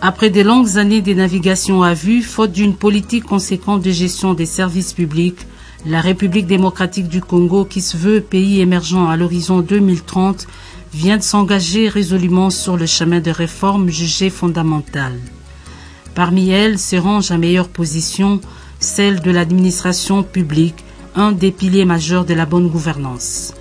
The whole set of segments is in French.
Après de longues années de navigation à vue, faute d'une politique conséquente de gestion des services publics, la République démocratique du Congo, qui se veut pays émergent à l'horizon 2030, vient de s'engager résolument sur le chemin de réformes jugées fondamentales. Parmi elles se range à meilleure position celle de l'administration publique, un des piliers majeurs de la bonne gouvernance.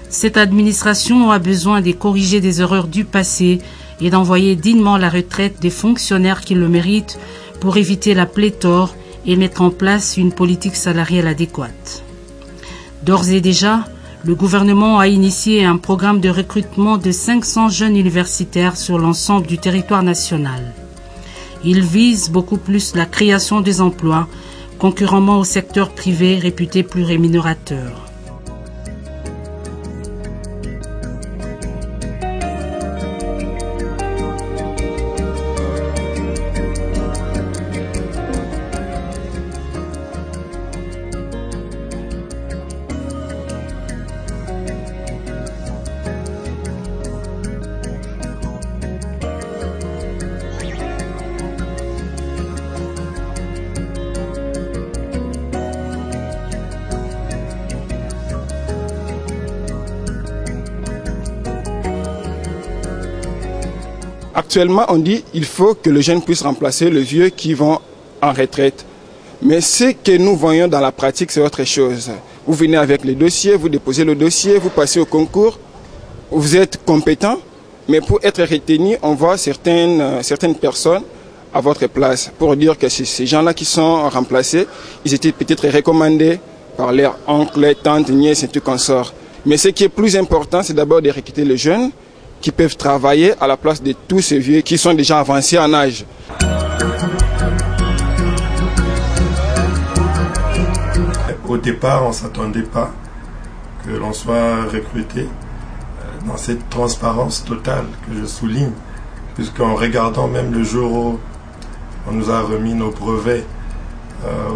Cette administration a besoin de corriger des erreurs du passé et d'envoyer dignement à la retraite des fonctionnaires qui le méritent pour éviter la pléthore et mettre en place une politique salariale adéquate. D'ores et déjà, le gouvernement a initié un programme de recrutement de 500 jeunes universitaires sur l'ensemble du territoire national. Il vise beaucoup plus la création des emplois, concurremment au secteur privé réputé plus rémunérateur. Actuellement, on dit qu'il faut que le jeune puisse remplacer le vieux qui vont en retraite. Mais ce que nous voyons dans la pratique, c'est autre chose. Vous venez avec les dossiers, vous déposez le dossier, vous passez au concours, vous êtes compétent, mais pour être retenu, on voit certaines personnes à votre place pour dire que ces gens-là qui sont remplacés, ils étaient peut-être recommandés par leurs oncles, tantes, nièces et tout consort. Mais ce qui est plus important, c'est d'abord de recruter les jeunes qui peuvent travailler à la place de tous ces vieux qui sont déjà avancés en âge. Au départ, on ne s'attendait pas que l'on soit recruté dans cette transparence totale que je souligne, puisqu'en regardant même le jour où on nous a remis nos brevets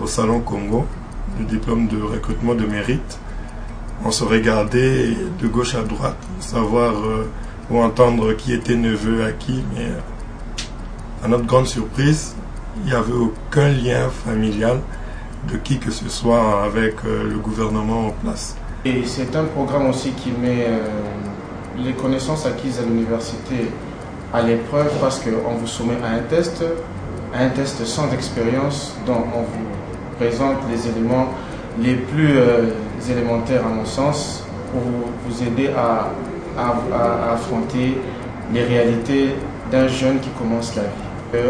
au Salon Congo, le diplôme de recrutement de mérite, on se regardait de gauche à droite pour savoir ou entendre qui était neveu à qui, mais à notre grande surprise, il n'y avait aucun lien familial de qui que ce soit avec le gouvernement en place. Et c'est un programme aussi qui met les connaissances acquises à l'université à l'épreuve parce qu'on vous soumet à un test sans expérience dont on vous présente les éléments les plus élémentaires à mon sens pour vous aider à affronter les réalités d'un jeune qui commence la vie.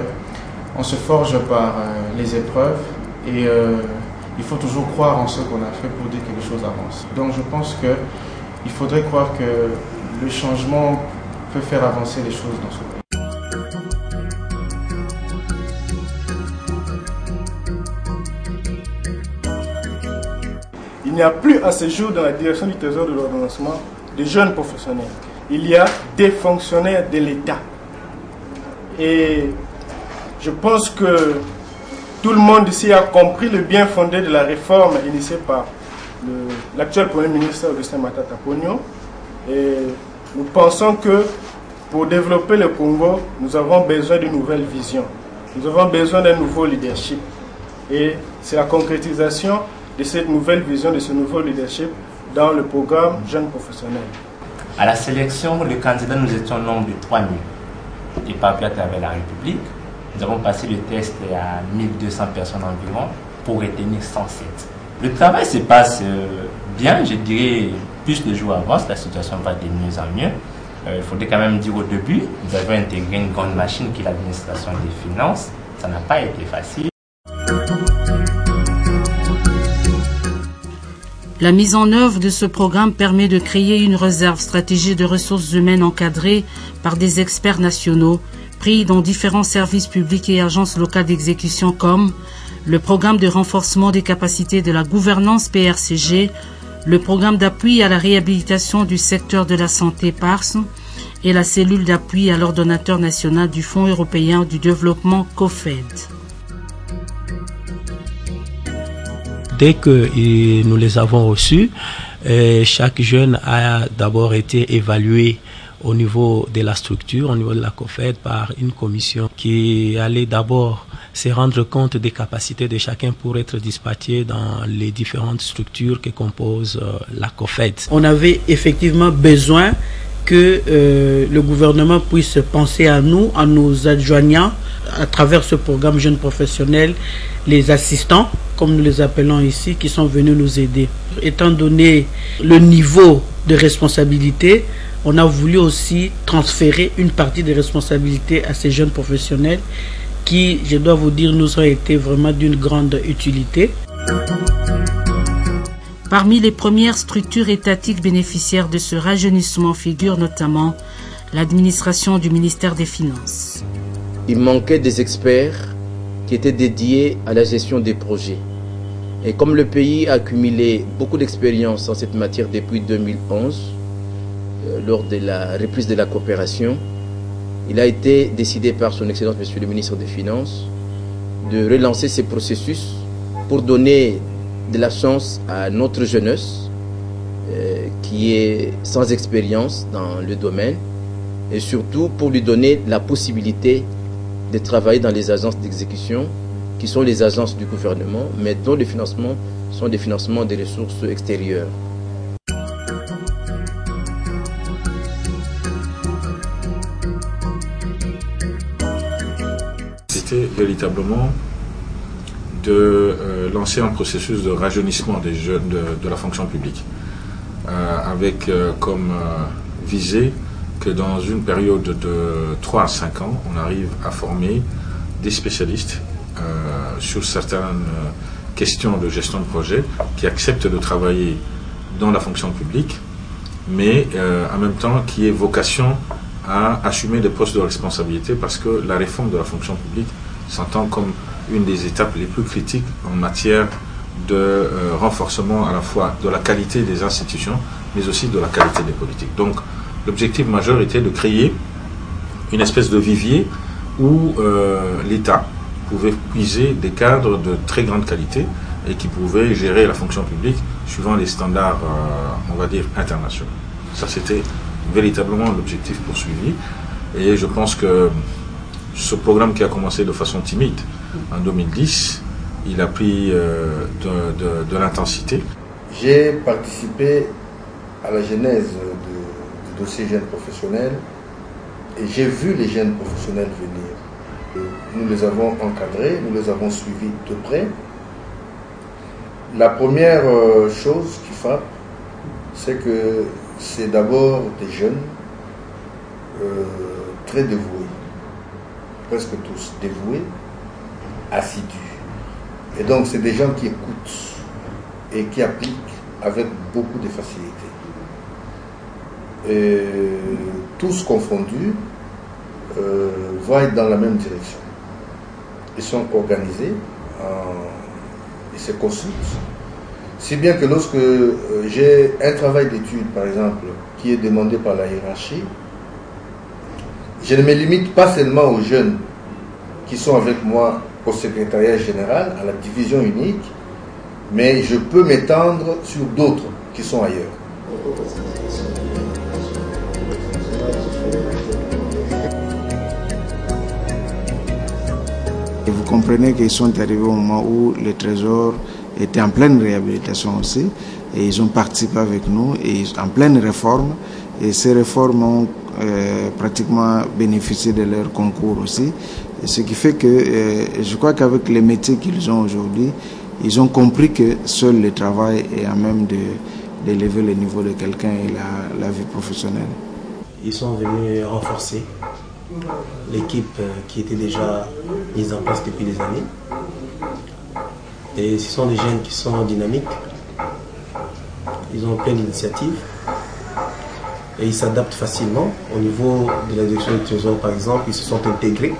On se forge par les épreuves et il faut toujours croire en ce qu'on a fait pour dire que les choses avancent. Donc je pense qu'il faudrait croire que le changement peut faire avancer les choses dans ce pays. Il n'y a plus à ce jour dans la direction du Trésor de l'ordonnancement de jeunes professionnels. Il y a des fonctionnaires de l'État. Et je pense que tout le monde ici a compris le bien fondé de la réforme initiée par l'actuel Premier ministre Augustin Matata Ponyo. Et nous pensons que pour développer le Congo, nous avons besoin d'une nouvelle vision. Nous avons besoin d'un nouveau leadership. Et c'est la concrétisation de cette nouvelle vision, de ce nouveau leadership dans le programme Jeunes Professionnels. À la sélection, les candidats, nous étions au nombre de 3000 éparpillés à travers la République. Nous avons passé le test à 1200 personnes environ pour retenir 107. Le travail se passe bien, je dirais, plus le jour avance, la situation va de mieux en mieux. Il faudrait quand même dire au début, nous avons intégré une grande machine qui est l'administration des finances. Ça n'a pas été facile. La mise en œuvre de ce programme permet de créer une réserve stratégique de ressources humaines encadrée par des experts nationaux pris dans différents services publics et agences locales d'exécution comme le programme de renforcement des capacités de la gouvernance PRCG, le programme d'appui à la réhabilitation du secteur de la santé PARS et la cellule d'appui à l'ordonnateur national du Fonds européen du développement COFED. Dès que nous les avons reçus, Chaque jeune a d'abord été évalué au niveau de la structure, au niveau de la COFED, par une commission qui allait d'abord se rendre compte des capacités de chacun pour être dispatché dans les différentes structures que compose la COFED. On avait effectivement besoin que le gouvernement puisse penser à nous, en nous adjoignant à travers ce programme Jeunes Professionnels, les assistants, comme nous les appelons ici, qui sont venus nous aider. Étant donné le niveau de responsabilité, on a voulu aussi transférer une partie des responsabilités à ces jeunes professionnels qui, je dois vous dire, nous ont été vraiment d'une grande utilité. Parmi les premières structures étatiques bénéficiaires de ce rajeunissement figure notamment l'administration du ministère des Finances. Il manquait des experts qui étaient dédiés à la gestion des projets. Et comme le pays a accumulé beaucoup d'expérience en cette matière depuis 2011, lors de la reprise de la coopération, il a été décidé par son Excellence Monsieur le ministre des Finances de relancer ces processus pour donner de la chance à notre jeunesse qui est sans expérience dans le domaine et surtout pour lui donner la possibilité de travailler dans les agences d'exécution qui sont les agences du gouvernement mais dont les financements sont des financements des ressources extérieures. C'était véritablement de lancer un processus de rajeunissement des jeunes de la fonction publique, avec comme visée que dans une période de 3 à 5 ans, on arrive à former des spécialistes sur certaines questions de gestion de projet qui acceptent de travailler dans la fonction publique, mais en même temps qui aient vocation à assumer des postes de responsabilité parce que la réforme de la fonction publique s'entend comme une des étapes les plus critiques en matière de renforcement à la fois de la qualité des institutions, mais aussi de la qualité des politiques. Donc, l'objectif majeur était de créer une espèce de vivier où l'État pouvait puiser des cadres de très grande qualité et qui pouvaient gérer la fonction publique suivant les standards, on va dire, internationaux. Ça, c'était véritablement l'objectif poursuivi. Et je pense que ce programme qui a commencé de façon timide en 2010, il a pris de l'intensité. J'ai participé à la genèse du dossier jeunes professionnels et j'ai vu les jeunes professionnels venir. Nous les avons encadrés, nous les avons suivis de près. La première chose qui frappe, c'est que c'est d'abord des jeunes très dévoués, presque tous dévoués, assidus. Et donc c'est des gens qui écoutent et qui appliquent avec beaucoup de facilité. Et tous confondus vont être dans la même direction. Ils sont organisés, ils se consultent. Si bien que lorsque j'ai un travail d'étude, par exemple, qui est demandé par la hiérarchie, je ne me limite pas seulement aux jeunes qui sont avec moi au secrétariat général, à la division unique, mais je peux m'étendre sur d'autres qui sont ailleurs. Et vous comprenez qu'ils sont arrivés au moment où le Trésor était en pleine réhabilitation aussi, et ils ont participé avec nous et en pleine réforme, et ces réformes ont pratiquement bénéficié de leur concours aussi, et ce qui fait que je crois qu'avec les métiers qu'ils ont aujourd'hui, ils ont compris que seul le travail est à même d'élever le niveau de quelqu'un et la vie professionnelle. Ils sont venus renforcer l'équipe qui était déjà mise en place depuis des années. Et ce sont des jeunes qui sont dynamiques, ils ont plein d'initiatives et ils s'adaptent facilement. Au niveau de la direction du Trésor, par exemple, ils se sont intégrés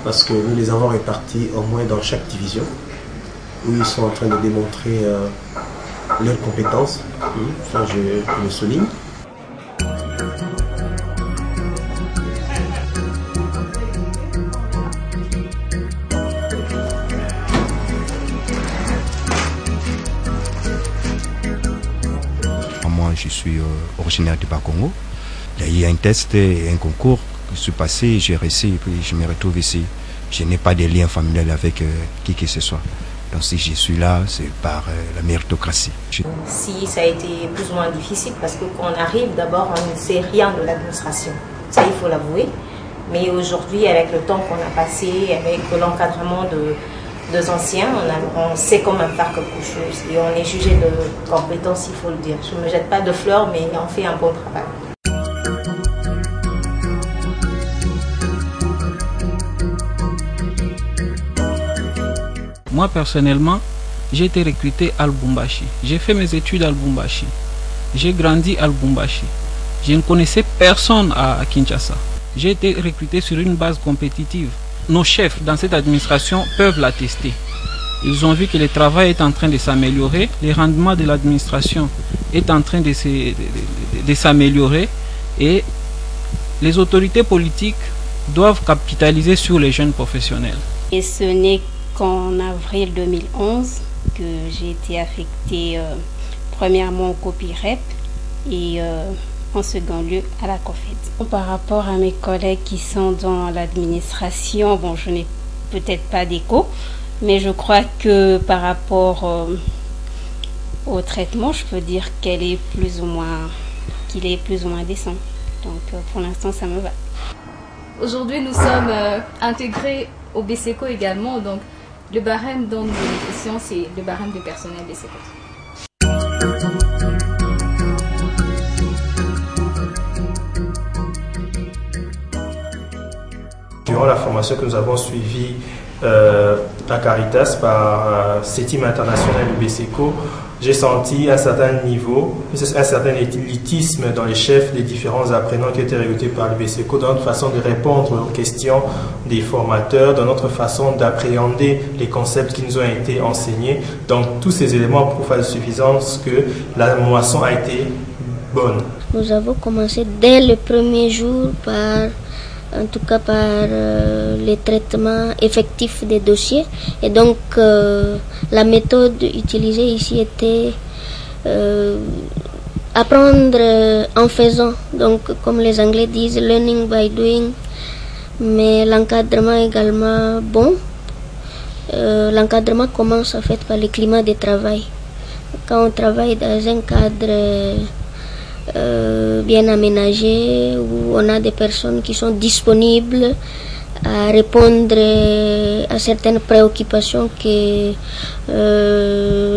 parce que nous les avons répartis au moins dans chaque division où ils sont en train de démontrer leurs compétences. Enfin, je le souligne. originaire du Bas-Congo. Il y a eu un test et un concours qui se passait, j'ai réussi et puis je me retrouve ici. Je n'ai pas de lien familial avec qui que ce soit. Donc si je suis là, c'est par la méritocratie. Si ça a été plus ou moins difficile, parce que quand on arrive, d'abord, on ne sait rien de l'administration. Ça, il faut l'avouer. Mais aujourd'hui, avec le temps qu'on a passé, avec l'encadrement de anciens, on sait comment faire quelque chose. Et on est jugé de compétences, il faut le dire. Je ne me jette pas de fleurs, mais on fait un bon travail. Moi, personnellement, j'ai été recruté à Lubumbashi. J'ai fait mes études à Lubumbashi. J'ai grandi à Lubumbashi. Je ne connaissais personne à Kinshasa. J'ai été recruté sur une base compétitive. Nos chefs dans cette administration peuvent l'attester. Ils ont vu que le travail est en train de s'améliorer, le rendement de l'administration est en train de s'améliorer et les autorités politiques doivent capitaliser sur les jeunes professionnels. Et ce n'est qu'en avril 2011 que j'ai été affectée premièrement au COPIREP et en second lieu à la COFED. Par rapport à mes collègues qui sont dans l'administration, bon, je n'ai peut-être pas d'écho, mais je crois que par rapport au traitement, je peux dire qu'il est plus ou moins décent. Donc pour l'instant, ça me va. Aujourd'hui, nous sommes intégrés au BCECO également, donc le barème dont nous bénéficions, c'est le barème du personnel BCECO. Durant la formation que nous avons suivie à Caritas par ce team international du BCECO, j'ai senti un certain niveau, un certain élitisme dans les chefs des différents apprenants qui étaient recrutés par le BCECO, dans notre façon de répondre aux questions des formateurs, dans notre façon d'appréhender les concepts qui nous ont été enseignés. Donc tous ces éléments prouvent à suffisance que la moisson a été bonne. Nous avons commencé dès le premier jour par les traitements effectifs des dossiers. Et donc, la méthode utilisée ici était apprendre en faisant. Donc, comme les Anglais disent, learning by doing. Mais l'encadrement également bon. L'encadrement commence en fait par le climat de travail. Quand on travaille dans un cadre bien aménagé, où on a des personnes qui sont disponibles à répondre à certaines préoccupations que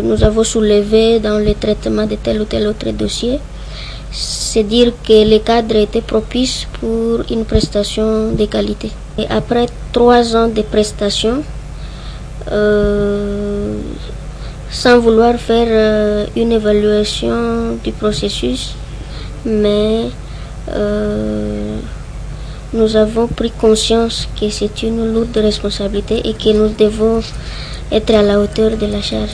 nous avons soulevées dans le traitement de tel ou tel autre dossier. C'est dire que le cadre était propice pour une prestation de qualité. Et après 3 ans de prestation, sans vouloir faire une évaluation du processus, mais nous avons pris conscience que c'est une lourde responsabilité et que nous devons être à la hauteur de la charge.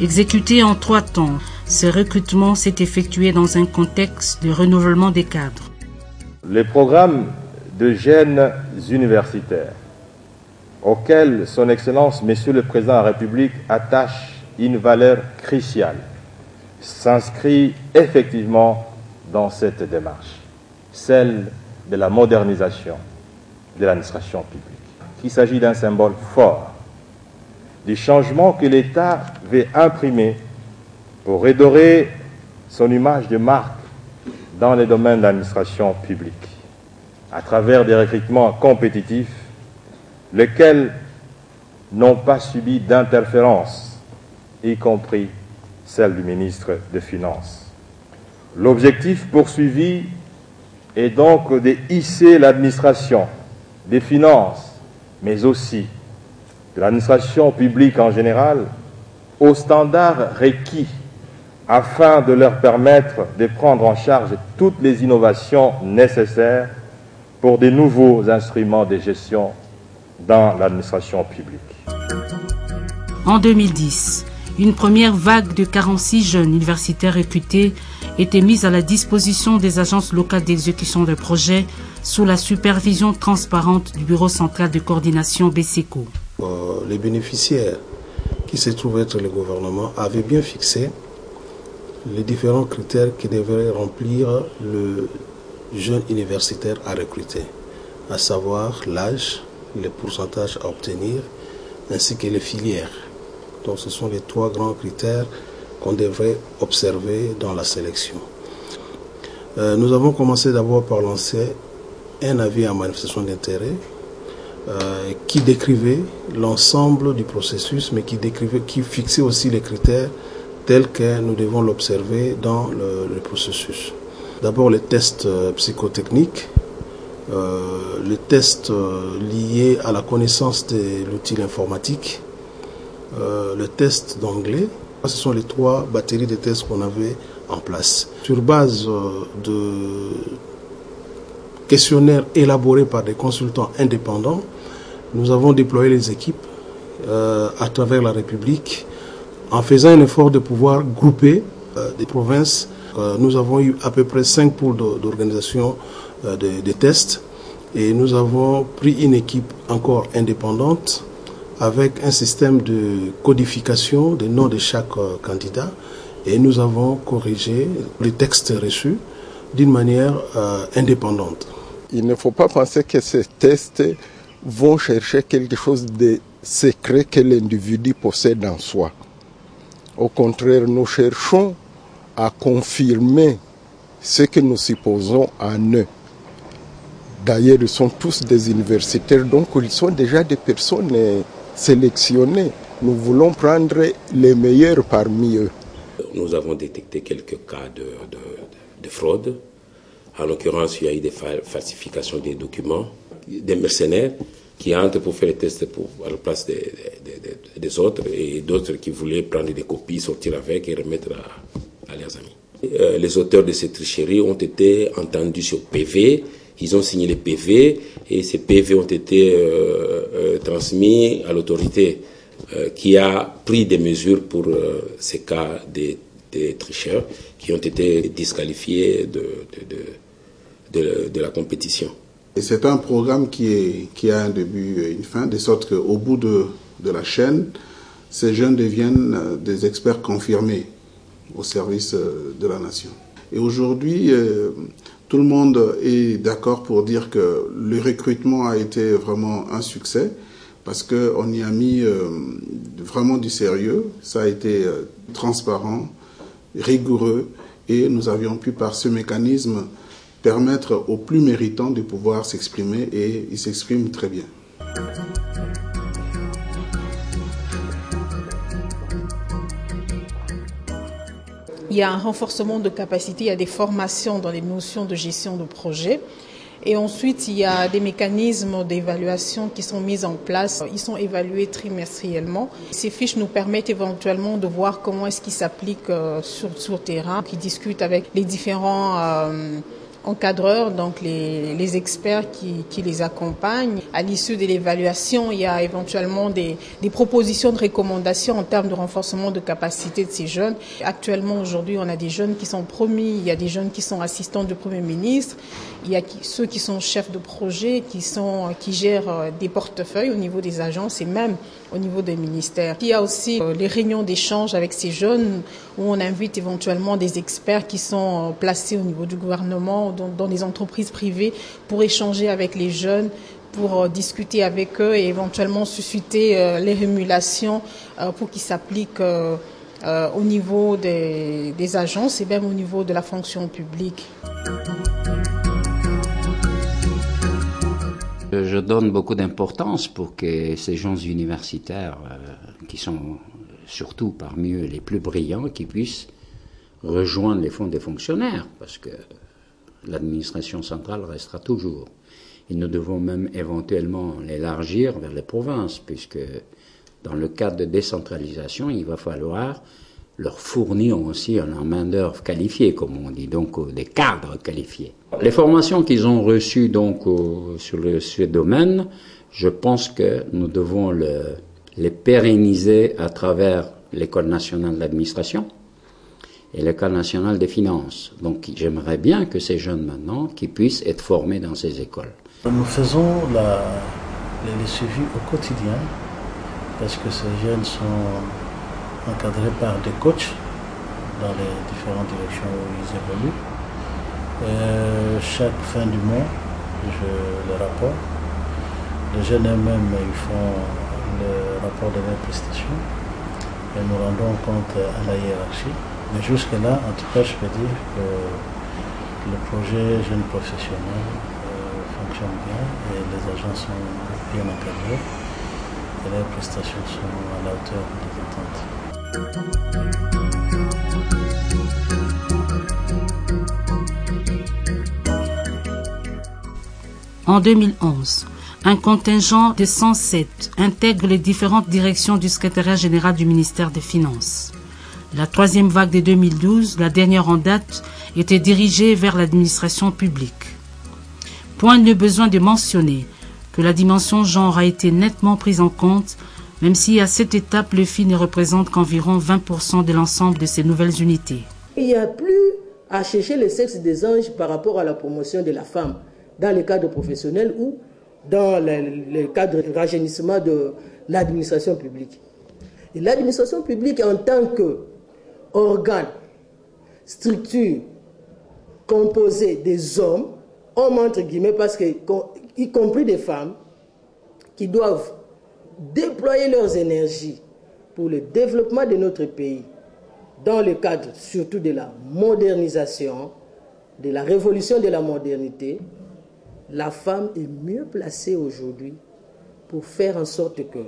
Exécuté en 3 temps, ce recrutement s'est effectué dans un contexte de renouvellement des cadres. Le programme de jeunes universitaires, auquel son Excellence, Monsieur le Président de la République, attache une valeur cruciale, s'inscrit effectivement dans cette démarche, celle de la modernisation de l'administration publique. Il s'agit d'un symbole fort du changement que l'État veut imprimer pour redorer son image de marque dans les domaines de l'administration publique, à travers des recrutements compétitifs, lesquels n'ont pas subi d'interférence, y compris celle du ministre des Finances. L'objectif poursuivi est donc de hisser l'administration des finances, mais aussi de l'administration publique en général, aux standards requis afin de leur permettre de prendre en charge toutes les innovations nécessaires pour de nouveaux instruments de gestion dans l'administration publique. En 2010, une première vague de 46 jeunes universitaires recrutés était mise à la disposition des agences locales d'exécution de projets sous la supervision transparente du Bureau central de coordination BCECO. Les bénéficiaires, qui se trouvaient être le gouvernement, avaient bien fixé les différents critères que devrait remplir le jeune universitaire à recruter, à savoir l'âge, les pourcentages à obtenir, ainsi que les filières. Donc ce sont les 3 grands critères qu'on devrait observer dans la sélection. Nous avons commencé d'abord par lancer un avis en manifestation d'intérêt qui décrivait l'ensemble du processus, mais qui fixait aussi les critères tels que nous devons l'observer dans le processus. D'abord les tests psychotechniques, les tests liés à la connaissance de l'outil informatique, le test d'anglais. Ce sont les 3 batteries de tests qu'on avait en place. Sur base de questionnaires élaborés par des consultants indépendants, nous avons déployé les équipes à travers la République en faisant un effort de pouvoir grouper des provinces. Nous avons eu à peu près 5 pôles d'organisation des tests et nous avons pris une équipe encore indépendante avec un système de codification des noms de chaque candidat et nous avons corrigé les textes reçus d'une manière indépendante. Il ne faut pas penser que ces tests vont chercher quelque chose de secret que l'individu possède en soi. Au contraire, nous cherchons à confirmer ce que nous supposons en eux. D'ailleurs, ils sont tous des universitaires, donc ils sont déjà des personnes sélectionnées. Nous voulons prendre les meilleurs parmi eux. Nous avons détecté quelques cas de fraude. En l'occurrence, il y a eu des falsifications des documents, des mercenaires qui entrent pour faire les tests à la place des autres et d'autres qui voulaient prendre des copies, sortir avec et remettre à leurs amis. Les auteurs de ces tricheries ont été entendus sur PV, ils ont signé les PV et ces PV ont été transmis à l'autorité qui a pris des mesures pour ces cas des tricheurs qui ont été disqualifiés de la compétition. Et c'est un programme qui a un début et une fin, de sorte qu'au bout de la chaîne, ces jeunes deviennent des experts confirmés au service de la nation. Et aujourd'hui, tout le monde est d'accord pour dire que le recrutement a été vraiment un succès parce qu'on y a mis vraiment du sérieux, ça a été transparent, rigoureux et nous avions pu par ce mécanisme permettre aux plus méritants de pouvoir s'exprimer et ils s'expriment très bien. Il y a un renforcement de capacité, il y a des formations dans les notions de gestion de projet. Et ensuite, il y a des mécanismes d'évaluation qui sont mis en place. Ils sont évalués trimestriellement. Ces fiches nous permettent éventuellement de voir comment est-ce qu'ils s'appliquent sur terrain, qui discutent avec les différents encadreurs, donc les experts qui les accompagnent. À l'issue de l'évaluation, il y a éventuellement des propositions de recommandations en termes de renforcement de capacité de ces jeunes. Actuellement, aujourd'hui, on a des jeunes qui sont promis, il y a des jeunes qui sont assistants du Premier ministre, il y a ceux qui sont chefs de projet, qui gèrent des portefeuilles au niveau des agences et même au niveau des ministères. Il y a aussi les réunions d'échange avec ces jeunes où on invite éventuellement des experts qui sont placés au niveau du gouvernement, dans des entreprises privées, pour échanger avec les jeunes, pour discuter avec eux et éventuellement susciter les rémulations pour qu'ils s'appliquent au niveau des agences et même au niveau de la fonction publique. Je donne beaucoup d'importance pour que ces gens universitaires, qui sont surtout parmi eux les plus brillants, qui puissent rejoindre les fonds des fonctionnaires, parce que l'administration centrale restera toujours. Et nous devons même éventuellement l'élargir vers les provinces, puisque dans le cadre de décentralisation, il va falloir leur fournir aussi une main-d'œuvre qualifiée, comme on dit, donc des cadres qualifiés. Les formations qu'ils ont reçues donc sur ce domaine, je pense que nous devons les pérenniser à travers l'École nationale d'administration et l'École nationale des finances. Donc j'aimerais bien que ces jeunes maintenant qui puissent être formés dans ces écoles. Nous faisons les suivis au quotidien parce que ces jeunes sont encadrés par des coachs dans les différentes directions où ils évoluent. Chaque fin du mois, je les rapporte. Les jeunes eux-mêmes, ils font le rapport de leurs prestations et nous rendons compte à la hiérarchie. Mais jusque-là, en tout cas, je peux dire que le projet Jeunes Professionnels fonctionne bien et les agents sont bien encadrés et leurs prestations sont à la hauteur des attentes. En 2011, un contingent de 107 intègre les différentes directions du secrétariat général du ministère des Finances. La troisième vague de 2012, la dernière en date, était dirigée vers l'administration publique. Point de besoin de mentionner que la dimension genre a été nettement prise en compte, même si à cette étape, les filles ne représentent qu'environ 20% de l'ensemble de ces nouvelles unités. Il n'y a plus à chercher le sexe des anges par rapport à la promotion de la femme dans le cadre professionnel ou dans le cadre de rajeunissement de l'administration publique. Et l'administration publique en tant qu'organe, structure composée des hommes entre guillemets, parce que, y compris des femmes, qui doivent déployer leurs énergies pour le développement de notre pays, dans le cadre surtout de la modernisation, de la révolution de la modernité, la femme est mieux placée aujourd'hui pour faire en sorte que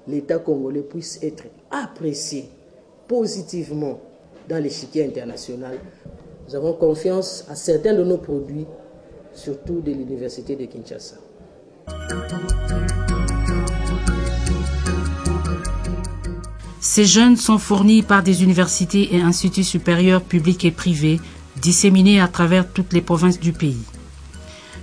l'État congolais puisse être apprécié positivement dans l'échiquier international. Nous avons confiance à certains de nos produits, surtout de l'Université de Kinshasa. Ces jeunes sont fournis par des universités et instituts supérieurs publics et privés disséminés à travers toutes les provinces du pays.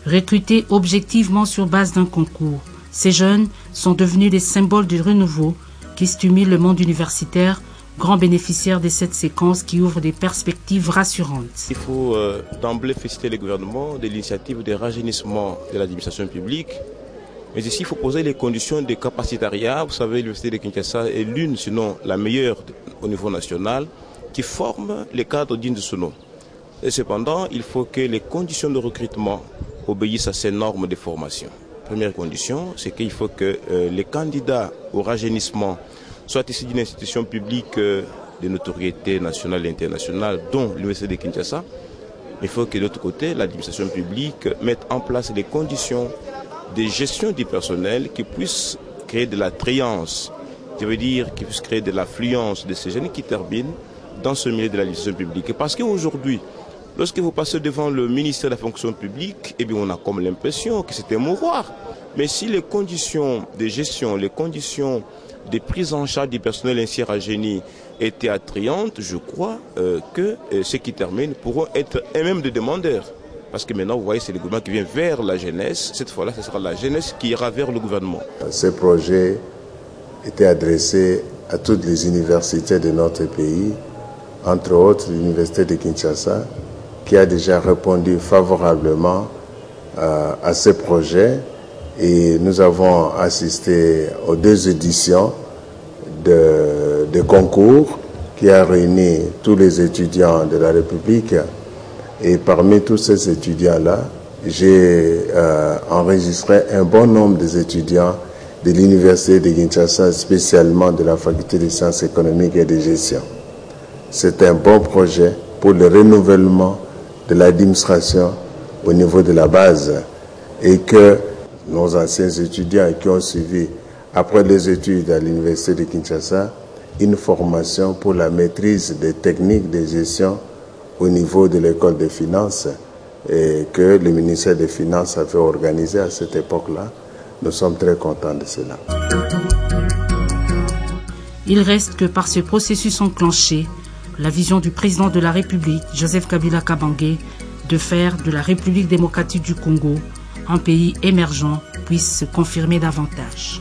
Recrutés objectivement sur base d'un concours, ces jeunes sont devenus des symboles du renouveau qui stimulent le monde universitaire, grand bénéficiaire de cette séquence qui ouvre des perspectives rassurantes. Il faut d'emblée féliciter le gouvernement de l'initiative de rajeunissement de l'administration publique, mais ici il faut poser les conditions de capacitariat. Vous savez, l'Université de Kinshasa est l'une, sinon la meilleure au niveau national, qui forme les cadres dignes de ce nom. Et cependant, il faut que les conditions de recrutement obéissent à ces normes de formation. Première condition, c'est qu'il faut que les candidats au rajeunissement soient issus d'une institution publique de notoriété nationale et internationale, dont l'Université de Kinshasa. Il faut que de l'autre côté, l'administration publique mette en place les conditions de gestion du personnel qui puissent créer de l'attrayance, je veux dire qui puissent créer de l'affluence de ces jeunes qui terminent dans ce milieu de l'administration publique. Parce qu'aujourd'hui, lorsque vous passez devant le ministère de la fonction publique, eh bien on a comme l'impression que c'est un mouroir. Mais si les conditions de gestion, les conditions de prise en charge du personnel ainsi rajeuni étaient attrayantes, je crois que ceux qui terminent pourront être eux-mêmes des demandeurs. Parce que maintenant, vous voyez, c'est le gouvernement qui vient vers la jeunesse. Cette fois-là, ce sera la jeunesse qui ira vers le gouvernement. Ces projets étaient adressés à toutes les universités de notre pays, entre autres l'Université de Kinshasa, qui a déjà répondu favorablement à ces projets. Et nous avons assisté aux 2 éditions de concours qui a réuni tous les étudiants de la République. Et parmi tous ces étudiants-là, j'ai enregistré un bon nombre des étudiants de l'Université de Kinshasa, spécialement de la Faculté des sciences économiques et de gestion. C'est un bon projet pour le renouvellement de l'administration au niveau de la base et que nos anciens étudiants qui ont suivi, après les études à l'Université de Kinshasa, une formation pour la maîtrise des techniques de gestion au niveau de l'école des finances et que le ministère des Finances avait organisé à cette époque-là. Nous sommes très contents de cela. Il reste que par ce processus enclenché, la vision du président de la République, Joseph Kabila Kabange, de faire de la République démocratique du Congo un pays émergent puisse se confirmer davantage.